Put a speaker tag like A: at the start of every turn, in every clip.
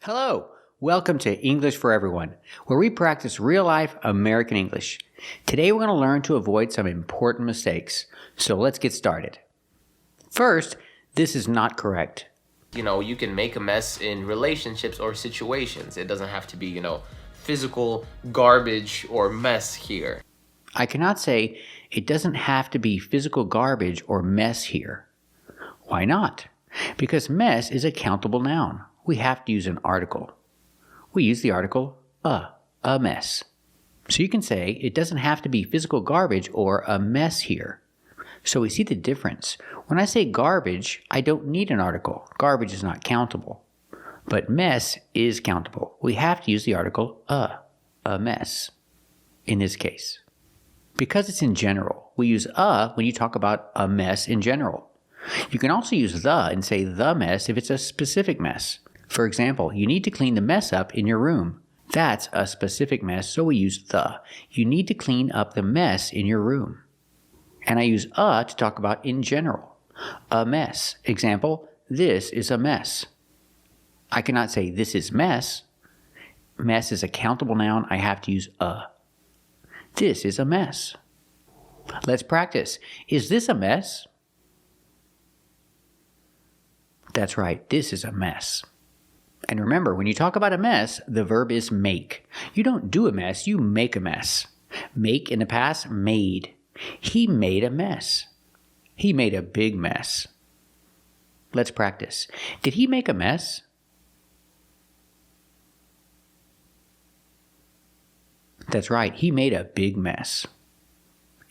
A: Hello! Welcome to English for Everyone, where we practice real-life American English. Today we're going to learn to avoid some important mistakes, so let's get started. First, this is not correct.
B: You can make a mess in relationships or situations. It doesn't have to be, physical garbage or mess here.
A: I cannot say it doesn't have to be physical garbage or mess here. Why not? Because mess is a countable noun. We have to use an article. We use the article a mess. So you can say it doesn't have to be physical garbage or a mess here. So we see the difference. When I say garbage, I don't need an article. Garbage is not countable. But mess is countable. We have to use the article a mess, in this case. Because it's in general, we use when you talk about a mess in general. You can also use the and say the mess if it's a specific mess. For example, you need to clean the mess up in your room. That's a specific mess, so we use the. You need to clean up the mess in your room. And I use to talk about in general. A mess. Example, this is a mess. I cannot say this is mess. Mess is a countable noun. I have to use a. This is a mess. Let's practice. Is this a mess? That's right. This is a mess. And remember, when you talk about a mess, the verb is make. You don't do a mess, you make a mess. Make in the past, made. He made a mess. He made a big mess. Let's practice. Did he make a mess? That's right, he made a big mess.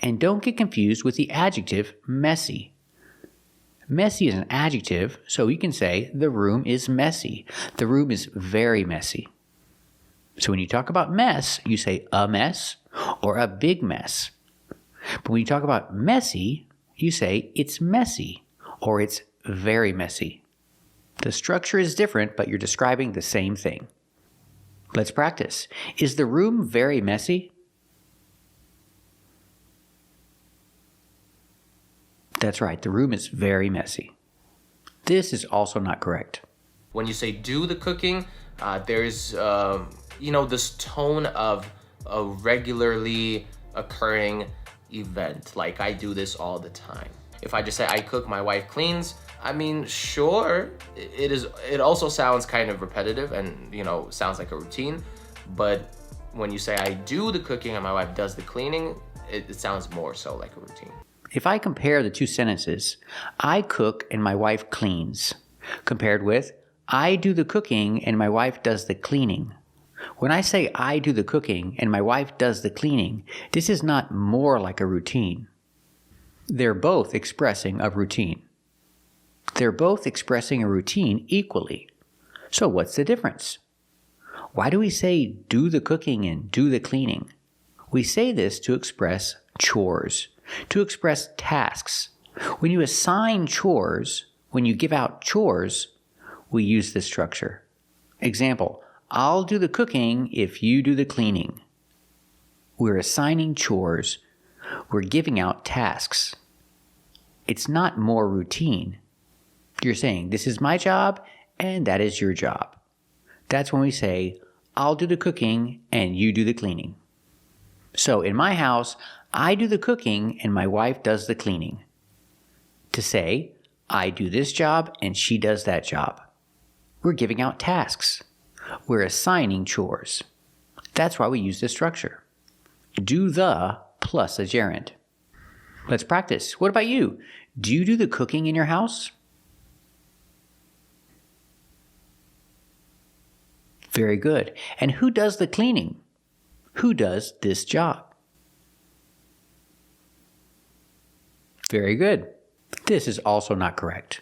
A: And don't get confused with the adjective messy. Messy is an adjective, so you can say the room is messy. The room is very messy. So when you talk about mess, you say a mess or a big mess. But when you talk about messy, you say it's messy or it's very messy. The structure is different, but you're describing the same thing. Let's practice. Is the room very messy? That's right, the room is very messy. This is also not correct.
B: When you say do the cooking, there's, this tone of a regularly occurring event. Like I do this all the time. If I just say I cook, my wife cleans, sure, it also sounds kind of repetitive and, sounds like a routine. But when you say I do the cooking and my wife does the cleaning, it sounds more so like a routine.
A: If I compare the two sentences, I cook and my wife cleans, compared with I do the cooking and my wife does the cleaning. When I say I do the cooking and my wife does the cleaning, this is not more like a routine. They're both expressing a routine. They're both expressing a routine equally. So what's the difference? Why do we say do the cooking and do the cleaning? We say this to express chores, to express tasks. When you assign chores, when you give out chores, we use this structure. Example, I'll do the cooking if you do the cleaning. We're assigning chores. We're giving out tasks. It's not more routine. You're saying, this is my job and that is your job. That's when we say, I'll do the cooking and you do the cleaning. So in my house, I do the cooking and my wife does the cleaning. To say, I do this job and she does that job. We're giving out tasks. We're assigning chores. That's why we use this structure. Do the plus a gerund. Let's practice. What about you? Do you do the cooking in your house? Very good. And who does the cleaning? Who does this job? Very good. This is also not correct.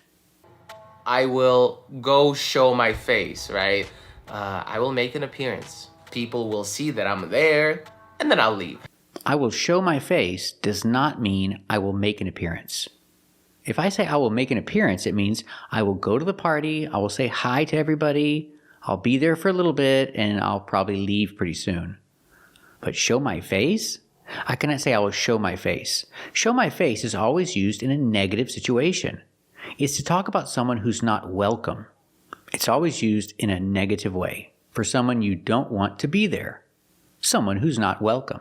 B: I will go show my face, right? I will make an appearance. People will see that I'm there, and then I'll leave.
A: I will show my face does not mean I will make an appearance. If I say I will make an appearance, it means I will go to the party, I will say hi to everybody, I'll be there for a little bit, and I'll probably leave pretty soon. But show my face? I cannot say I will show my face. Show my face is always used in a negative situation. It's to talk about someone who's not welcome. It's always used in a negative way for someone you don't want to be there, someone who's not welcome.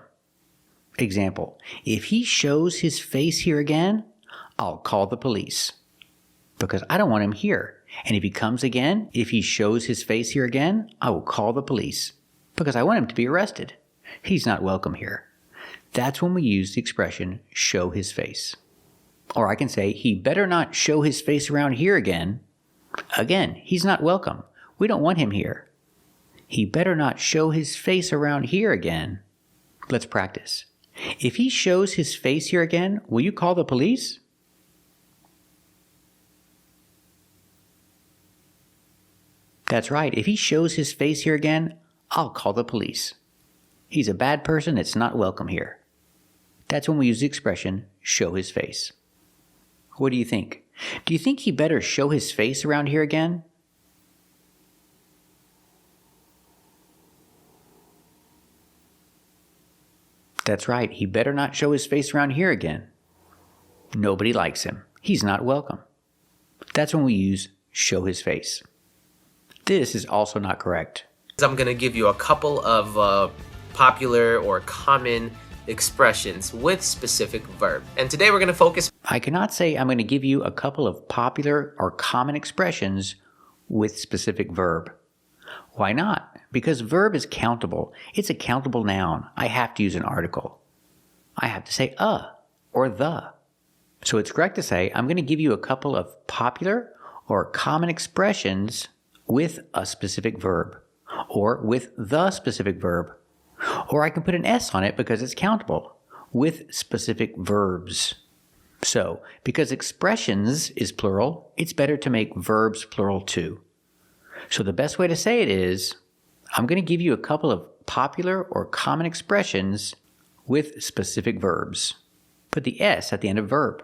A: Example, if he shows his face here again, I'll call the police because I don't want him here. And if he comes again, if he shows his face here again, I will call the police because I want him to be arrested. He's not welcome here. That's when we use the expression show his face. Or I can say, he better not show his face around here again. Again, he's not welcome. We don't want him here. He better not show his face around here again. Let's practice. If he shows his face here again, will you call the police? That's right. If he shows his face here again, I'll call the police. He's a bad person that's not welcome here. That's when we use the expression show his face. What do you think? Do you think he better show his face around here again? That's right. He better not show his face around here again. Nobody likes him. He's not welcome. That's when we use show his face. This is also not correct.
B: I'm going to give you a couple of popular or common expressions with specific verb. And today we're going to focus.
A: I cannot say I'm going to give you a couple of popular or common expressions with specific verb. Why not? Because verb is countable. It's a countable noun. I have to use an article. I have to say or the. So it's correct to say I'm going to give you a couple of popular or common expressions with a specific verb, or with the specific verb. Or I can put an S on it because it's countable, with specific verbs. So, because expressions is plural, it's better to make verbs plural too. So the best way to say it is, I'm going to give you a couple of popular or common expressions with specific verbs. Put the S at the end of verb.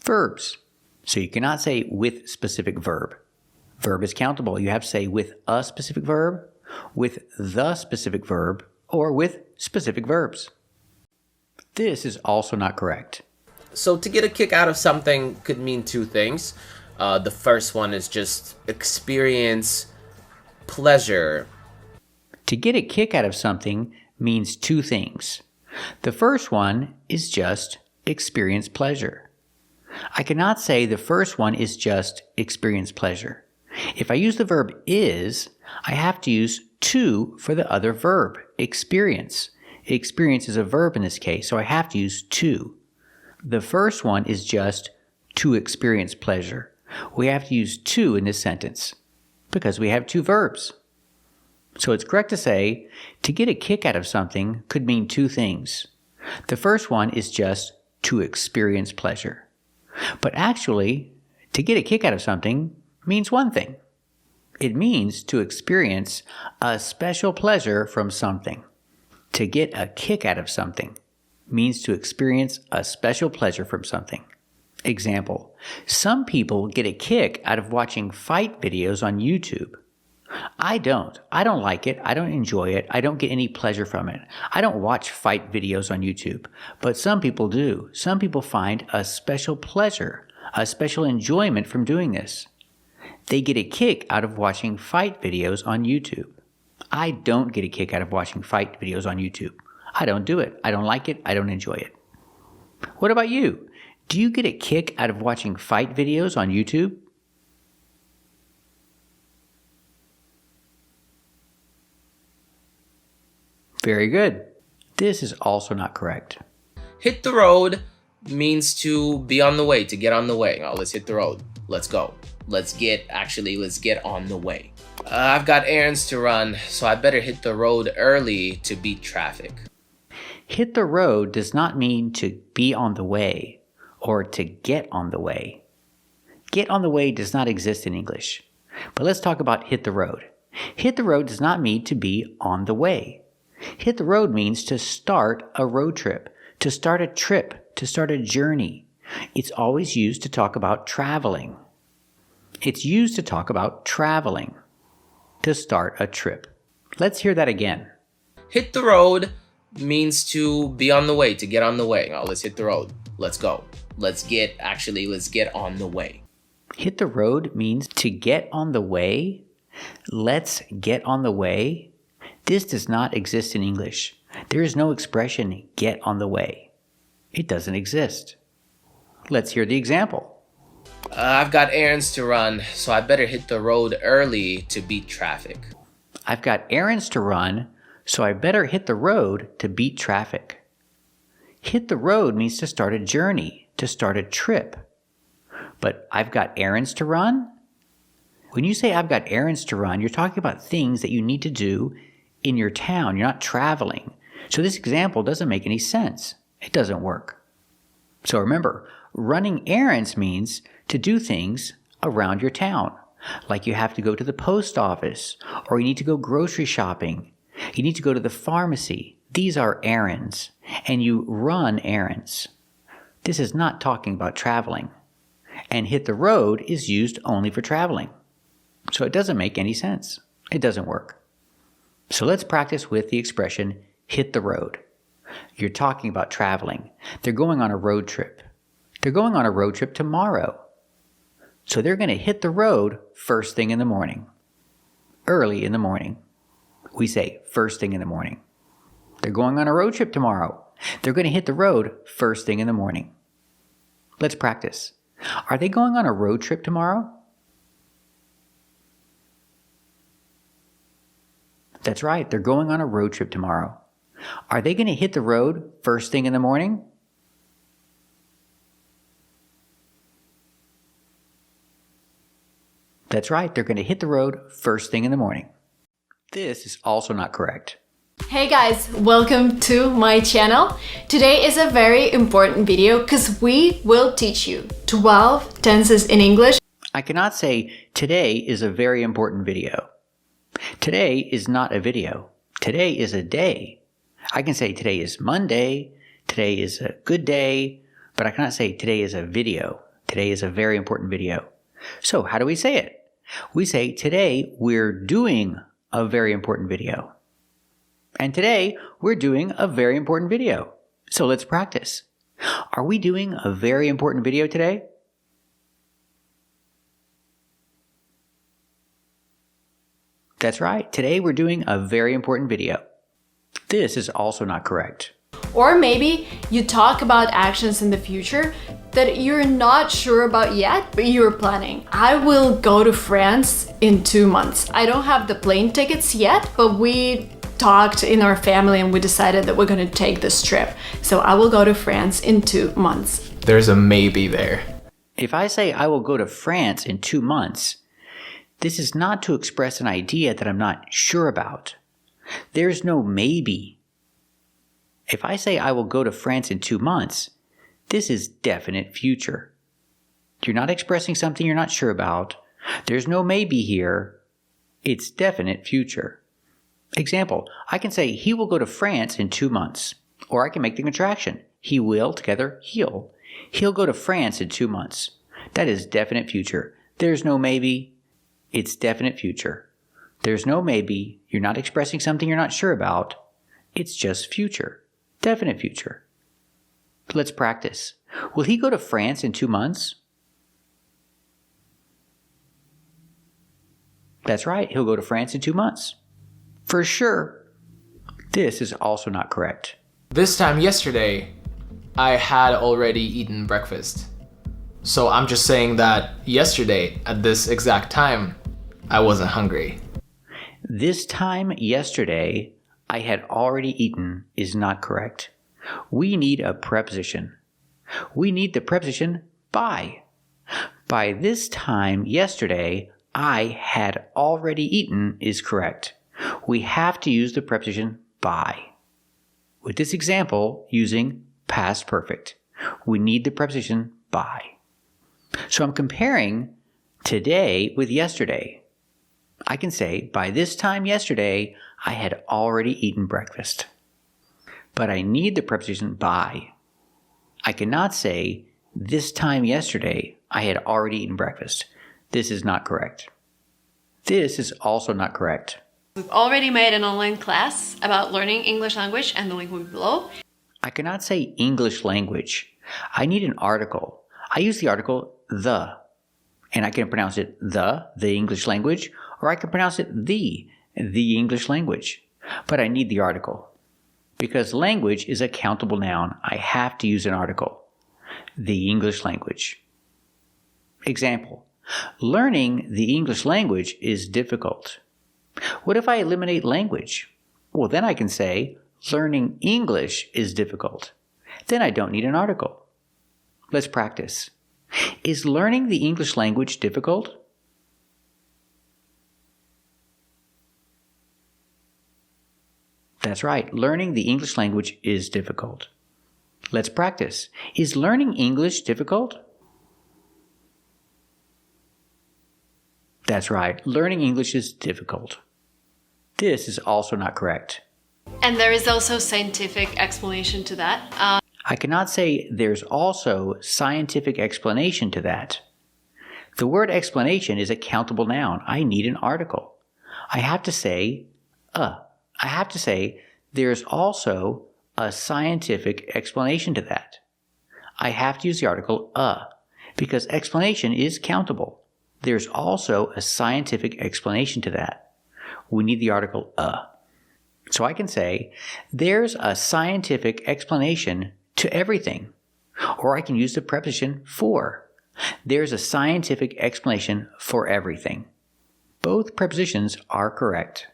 A: Verbs. So you cannot say with specific verb. Verb is countable. You have to say with a specific verb, with the specific verb, or with specific verbs. This is also not correct.
B: So to get a kick out of something could mean two things. The first one is just experience pleasure.
A: To get a kick out of something means two things. The first one is just experience pleasure. I cannot say the first one is just experience pleasure. If I use the verb is, I have to use to for the other verb, experience. Experience is a verb in this case, so I have to use to. The first one is just to experience pleasure. We have to use to in this sentence because we have two verbs. So it's correct to say to get a kick out of something could mean two things. The first one is just to experience pleasure. But actually, to get a kick out of something means one thing. It means to experience a special pleasure from something. To get a kick out of something means to experience a special pleasure from something. Example, some people get a kick out of watching fight videos on YouTube. I don't. I don't like it. I don't enjoy it. I don't get any pleasure from it. I don't watch fight videos on YouTube, but some people do. Some people find a special pleasure, a special enjoyment from doing this. They get a kick out of watching fight videos on YouTube. I don't get a kick out of watching fight videos on YouTube. I don't do it. I don't like it. I don't enjoy it. What about you? Do you get a kick out of watching fight videos on YouTube? Very good. This is also not correct.
B: Hit the road means to be on the way, to get on the way. Now let's hit the road. Let's go. Let's get on the way. I've got errands to run, so I better hit the road early to beat traffic.
A: Hit the road does not mean to be on the way or to get on the way. Get on the way does not exist in English. But let's talk about hit the road. Hit the road does not mean to be on the way. Hit the road means to start a road trip, to start a trip, to start a journey. It's always used to talk about traveling. It's used to talk about traveling, to start a trip. Let's hear that again.
B: Hit the road means to be on the way, to get on the way. Now let's hit the road. Let's go. Let's get on the way.
A: Hit the road means to get on the way. Let's get on the way. This does not exist in English. There is no expression, get on the way. It doesn't exist. Let's hear the example.
B: I've got errands to run, so I better hit the road early to beat traffic.
A: I've got errands to run, so I better hit the road to beat traffic. Hit the road means to start a journey, to start a trip. But I've got errands to run? When you say I've got errands to run, you're talking about things that you need to do in your town. You're not traveling. So this example doesn't make any sense. It doesn't work. So remember, running errands means to do things around your town. Like you have to go to the post office, or you need to go grocery shopping. You need to go to the pharmacy. These are errands, and you run errands. This is not talking about traveling. And hit the road is used only for traveling. So it doesn't make any sense. It doesn't work. So let's practice with the expression, hit the road. You're talking about traveling. They're going on a road trip. They're going on a road trip tomorrow. So they're going to hit the road first thing in the morning. Early in the morning. We say first thing in the morning. They're going on a road trip tomorrow. They're going to hit the road first thing in the morning. Let's practice. Are they going on a road trip tomorrow? That's right, they're going on a road trip tomorrow. Are they going to hit the road first thing in the morning? That's right, they're going to hit the road first thing in the morning. This is also not correct.
C: Hey guys, welcome to my channel. Today is a very important video because we will teach you 12 tenses in English.
A: I cannot say today is a very important video. Today is not a video. Today is a day. I can say today is Monday, today is a good day, but I cannot say today is a video. Today is a very important video. So how do we say it? We say today we're doing a very important video. And today we're doing a very important video. So let's practice. Are we doing a very important video today? That's right. Today we're doing a very important video. This is also not correct.
C: Or maybe you talk about actions in the future that you're not sure about yet, but you're planning. I will go to France in 2 months. I don't have the plane tickets yet, but we talked in our family and we decided that we're going to take this trip. So I will go to France in 2 months.
B: There's a maybe there.
A: If I say I will go to France in 2 months, this is not to express an idea that I'm not sure about. There's no maybe. If I say I will go to France in 2 months, this is definite future. You're not expressing something you're not sure about. There's no maybe here. It's definite future. Example, I can say he will go to France in 2 months. Or I can make the contraction. He will, together, he'll. He'll go to France in 2 months. That is definite future. There's no maybe. It's definite future. There's no maybe. You're not expressing something you're not sure about. It's just future. Definite future. Let's practice. Will he go to France in 2 months? That's right. He'll go to France in 2 months. For sure. This is also not correct.
B: This time yesterday, I had already eaten breakfast. So I'm just saying that yesterday, at this exact time, I wasn't hungry.
A: This time yesterday, I had already eaten is not correct. We need a preposition. We need the preposition by. By this time yesterday, I had already eaten is correct. We have to use the preposition by. With this example, using past perfect, we need the preposition by. So I'm comparing today with yesterday. I can say, by this time yesterday, I had already eaten breakfast. But I need the preposition by. I cannot say, this time yesterday, I had already eaten breakfast. This is not correct. This is also not correct.
C: We've already made an online class about learning English language and the link will be below.
A: I cannot say English language. I need an article. I use the article the. And I can pronounce it the English language, or I can pronounce it the English language. But I need the article. Because language is a countable noun, I have to use an article. The English language. Example, learning the English language is difficult. What if I eliminate language? Well, then I can say, learning English is difficult. Then I don't need an article. Let's practice. Is learning the English language difficult? That's right, learning the English language is difficult. Let's practice. Is learning English difficult? That's right, learning English is difficult. This is also not correct.
C: And there is also scientific explanation to that.
A: I cannot say there's also scientific explanation to that. The word explanation is a countable noun. I need an article. I have to say there's also a scientific explanation to that. I have to use the article because explanation is countable. There's also a scientific explanation to that. We need the article So I can say, there's a scientific explanation to everything. Or I can use the preposition for. There's a scientific explanation for everything. Both prepositions are correct.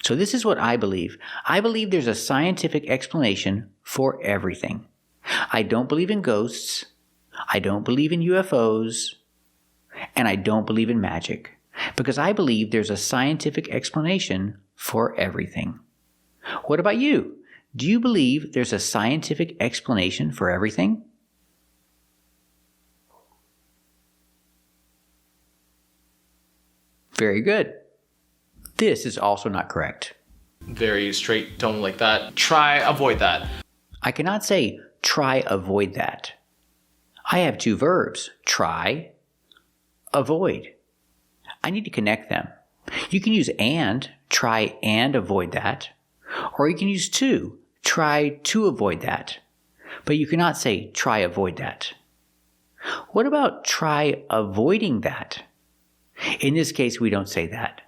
A: So this is what I believe. I believe there's a scientific explanation for everything. I don't believe in ghosts. I don't believe in UFOs. And I don't believe in magic. Because I believe there's a scientific explanation for everything. What about you? Do you believe there's a scientific explanation for everything? Very good. This is also not correct.
D: Very straight tone like that. Try, avoid that.
A: I cannot say try, avoid that. I have two verbs, try, avoid. I need to connect them. You can use and, try and avoid that. Or you can use to, try to avoid that. But you cannot say try, avoid that. What about try avoiding that? In this case, we don't say that.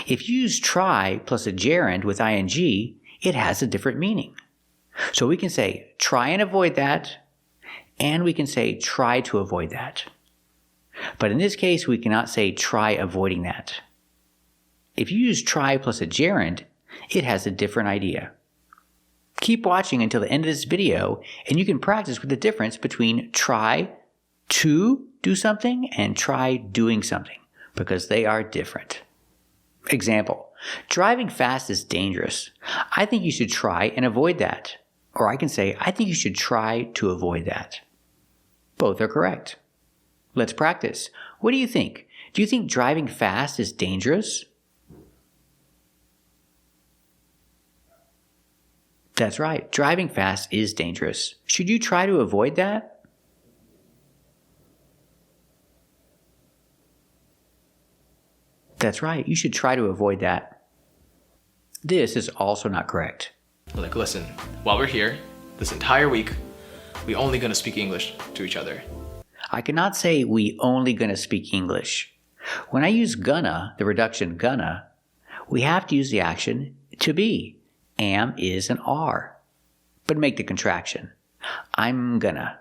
A: If you use try plus a gerund with ing, it has a different meaning. So we can say try and avoid that, and we can say try to avoid that. But in this case, we cannot say try avoiding that. If you use try plus a gerund, it has a different idea. Keep watching until the end of this video, and you can practice with the difference between try to do something and try doing something, because they are different. Example, driving fast is dangerous. I think you should try and avoid that. Or I can say, I think you should try to avoid that. Both are correct. Let's practice. What do you think? Do you think driving fast is dangerous? That's right. Driving fast is dangerous. Should you try to avoid that? That's right. You should try to avoid that. This is also not correct.
D: Like, listen, while we're here, this entire week, we only gonna speak English to each other.
A: I cannot say we only gonna speak English. When I use gonna, the reduction gonna, we have to use the action to be. Am, is, and are. But make the contraction. I'm gonna.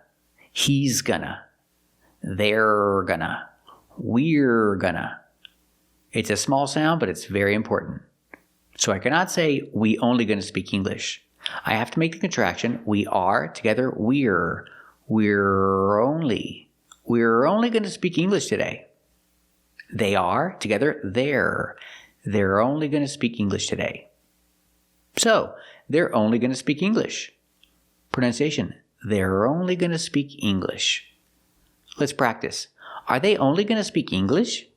A: He's gonna. They're gonna. We're gonna. It's a small sound, but it's very important. So I cannot say we only gonna speak English. I have to make the contraction. We are, together, we're. We're only gonna speak English today. They are, together, they're. They're only gonna speak English today. So, they're only going to speak English. Pronunciation, they're only going to speak English. Let's practice. Are they only going to speak English?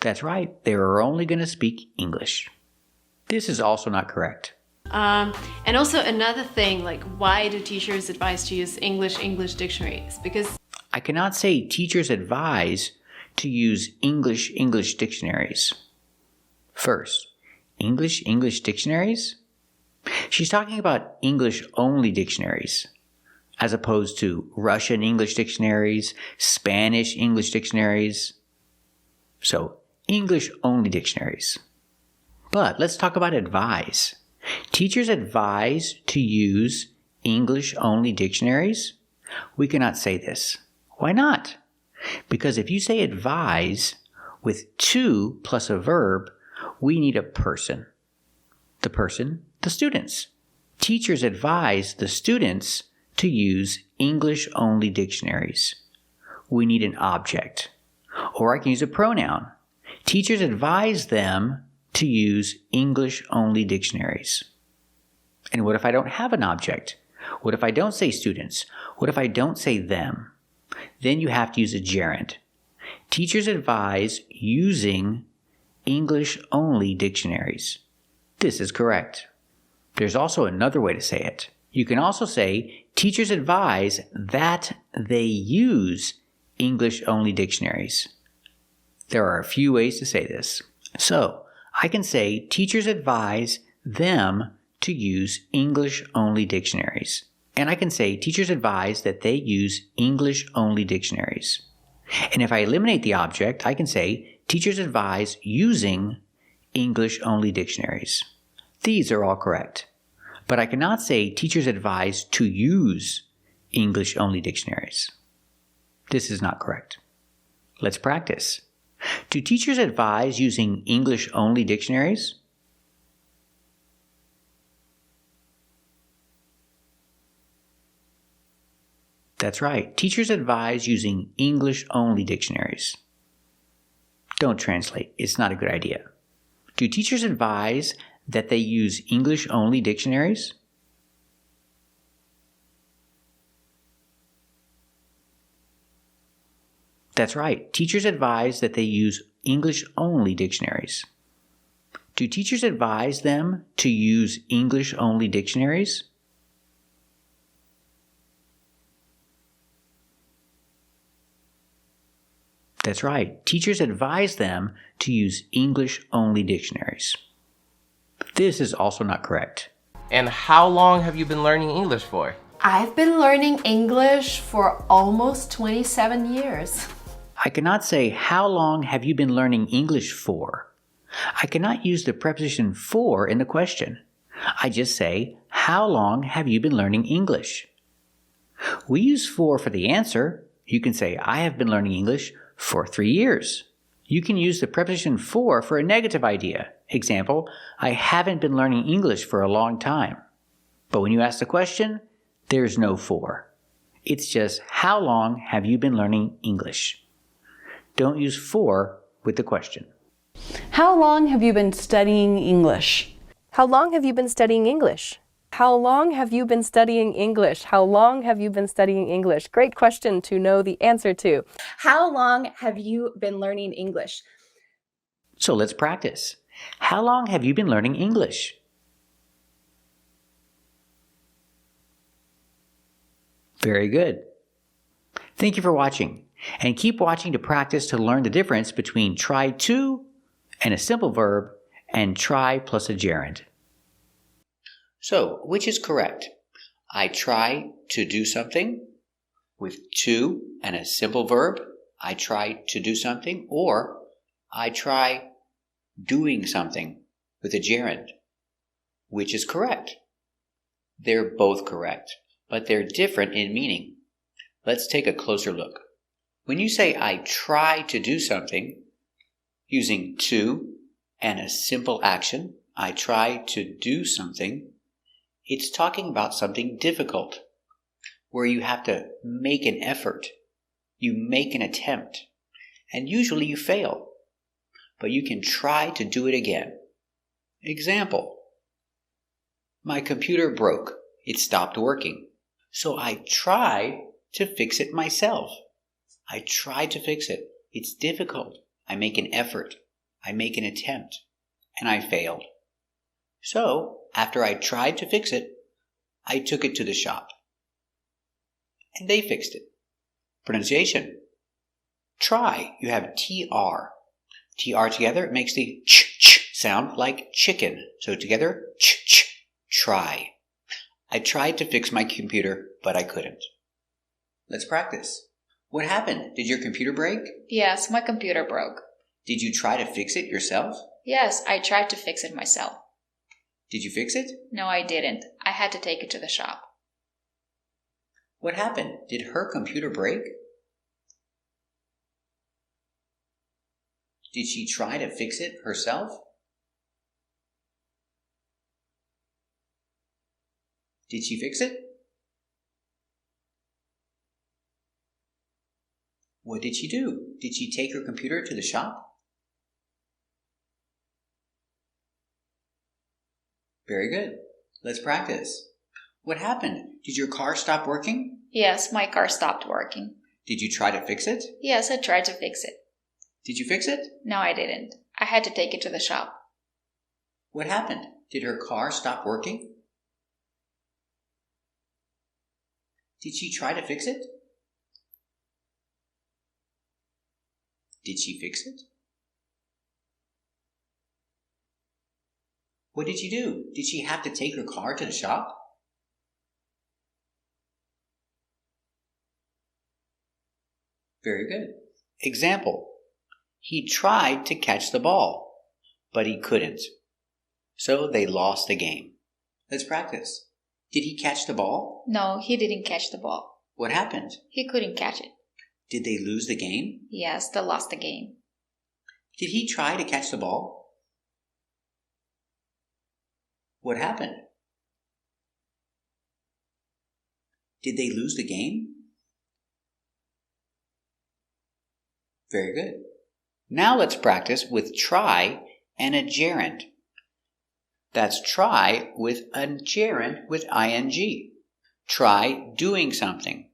A: That's right, they're only going to speak English. This is also not correct.
C: And also another thing, like, why do teachers advise to use English dictionaries? Because
A: I cannot say teachers advise to use English dictionaries. First, English dictionaries? She's talking about English-only dictionaries. as opposed to Russian English dictionaries, Spanish English dictionaries. So, English-only dictionaries. But let's talk about advise. Teachers advise to use English-only dictionaries? We cannot say this. Why not? Because if you say advise with to plus a verb, we need a person. The person, the students. Teachers advise the students to use English-only dictionaries. We need an object. Or I can use a pronoun. Teachers advise them to use English-only dictionaries. And what if I don't have an object? What if I don't say students? What if I don't say them? Then you have to use a gerund. Teachers advise using English-only dictionaries. This is correct. There's also another way to say it. You can also say teachers advise that they use English-only dictionaries. There are a few ways to say this. So, I can say teachers advise them to use English-only dictionaries. And I can say teachers advise that they use English-only dictionaries. And if I eliminate the object, I can say teachers advise using English-only dictionaries. These are all correct. But I cannot say teachers advise to use English-only dictionaries. This is not correct. Let's practice. Do teachers advise using English-only dictionaries? That's right. Teachers advise using English-only dictionaries. Don't translate. It's not a good idea. Do teachers advise that they use English-only dictionaries? That's right. Teachers advise that they use English-only dictionaries. Do teachers advise them to use English-only dictionaries? That's right. Teachers advise them to use English-only dictionaries. This is also not correct.
B: And how long have you been learning English for?
C: I've been learning English for almost 27 years.
A: I cannot say, how long have you been learning English for? I cannot use the preposition for in the question. I just say, how long have you been learning English? We use for the answer. You can say, I have been learning English for 3 years. You can use the preposition for a negative idea. Example, I haven't been learning English for a long time. But when you ask the question, there's no for. It's just, how long have you been learning English? Don't use for with the question.
E: How long have you been studying English?
F: How long have you been studying English? How long have you been studying English? How long have you been studying English? Great question to know the answer to.
G: How long have you been learning English?
A: So let's practice. How long have you been learning English? Very good. Thank you for watching. And keep watching to practice to learn the difference between try to and a simple verb and try plus a gerund. So, which is correct? I try to do something with to and a simple verb. I try to do something, or I try doing something with a gerund. Which is correct? They're both correct, but they're different in meaning. Let's take a closer look. When you say I try to do something, using to and a simple action, I try to do something, it's talking about something difficult, where you have to make an effort. You make an attempt, and usually you fail, but you can try to do it again. Example, my computer broke. It stopped working. So I try to fix it myself. I try to fix it. It's difficult. I make an effort. I make an attempt. And I failed. So, after I tried to fix it, I took it to the shop. And they fixed it. Pronunciation. Try. You have TR. TR together, it makes the ch sound like chicken. So together, ch, try. I tried to fix my computer, but I couldn't. Let's practice. What happened? Did your computer break?
H: Yes, my computer broke.
A: Did you try to fix it yourself?
H: Yes, I tried to fix it myself.
A: Did you fix it?
H: No, I didn't. I had to take it to the shop.
A: What happened? Did her computer break? Did she try to fix it herself? Did she fix it? What did she do? Did she take her computer to the shop? Very good. Let's practice. What happened? Did your car stop working?
H: Yes, my car stopped working.
A: Did you try to fix it?
H: Yes, I tried to fix it.
A: Did you fix it?
H: No, I didn't. I had to take it to the shop.
A: What happened? Did her car stop working? Did she try to fix it? Did she fix it? What did she do? Did she have to take her car to the shop? Very good. Example. He tried to catch the ball, but he couldn't. So they lost the game. Let's practice. Did he catch the ball?
H: No, he didn't catch the ball.
A: What happened?
H: He couldn't catch it.
A: Did they lose the game?
H: Yes, they lost the game.
A: Did he try to catch the ball? What happened? Did they lose the game? Very good. Now let's practice with try and a gerund. That's try with a gerund with ing. Try doing something.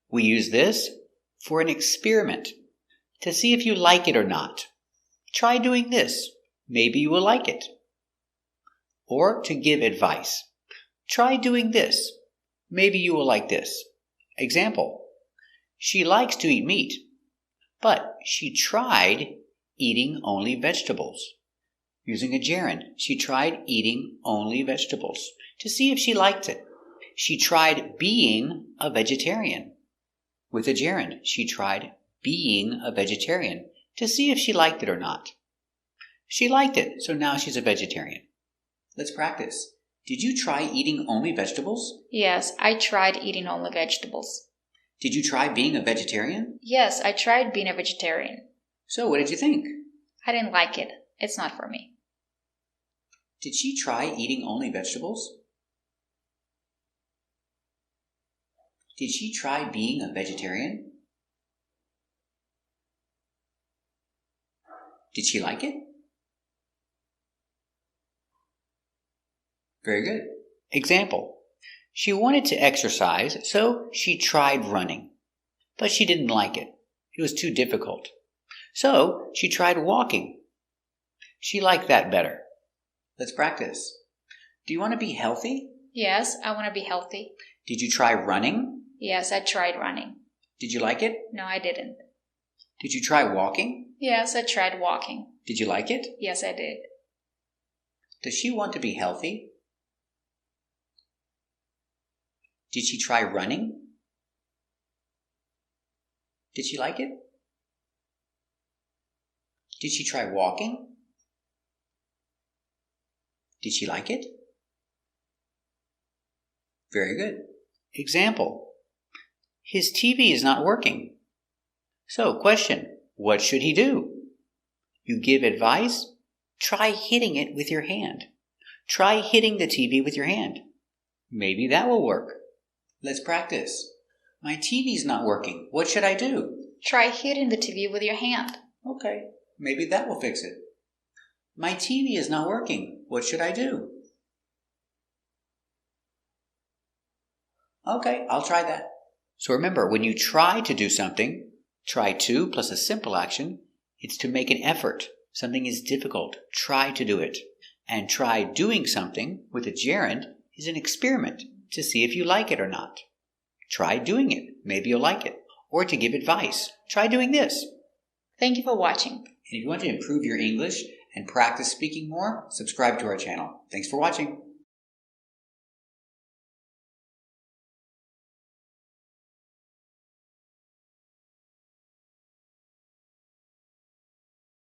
A: We use this for an experiment to see if you like it or not. Try doing this. Maybe you will like it. Or to give advice. Try doing this. Maybe you will like this. Example. She likes to eat meat, but she tried eating only vegetables. Using a gerund, she tried eating only vegetables to see if she liked it. She tried being a vegetarian. With a gerund, she tried being a vegetarian to see if she liked it or not. She liked it, so now she's a vegetarian. Let's practice. Did you try eating only vegetables?
H: Yes, I tried eating only vegetables.
A: Did you try being a vegetarian?
H: Yes, I tried being a vegetarian.
A: So what did you think?
H: I didn't like it. It's not for me.
A: Did she try eating only vegetables? Did she try being a vegetarian? Did she like it? Very good. Example. She wanted to exercise, so she tried running. But she didn't like it. It was too difficult. So she tried walking. She liked that better. Let's practice. Do you want to be healthy?
H: Yes, I want to be healthy.
A: Did you try running?
H: Yes, I tried running.
A: Did you like it?
H: No, I didn't.
A: Did you try walking?
H: Yes, I tried walking.
A: Did you like it?
H: Yes, I did.
A: Does she want to be healthy? Did she try running? Did she like it? Did she try walking? Did she like it? Very good. Example. His TV is not working. So, question, what should he do? You give advice? Try hitting it with your hand. Try hitting the TV with your hand. Maybe that will work. Let's practice. My TV's not working. What should I do?
H: Try hitting the TV with your hand.
A: Okay, maybe that will fix it. My TV is not working. What should I do? Okay, I'll try that. So remember, when you try to do something, try to plus a simple action, it's to make an effort. Something is difficult. Try to do it. And try doing something with a gerund is an experiment to see if you like it or not. Try doing it. Maybe you'll like it. Or to give advice. Try doing this.
H: Thank you for watching.
A: And if you want to improve your English and practice speaking more, subscribe to our channel. Thanks for watching.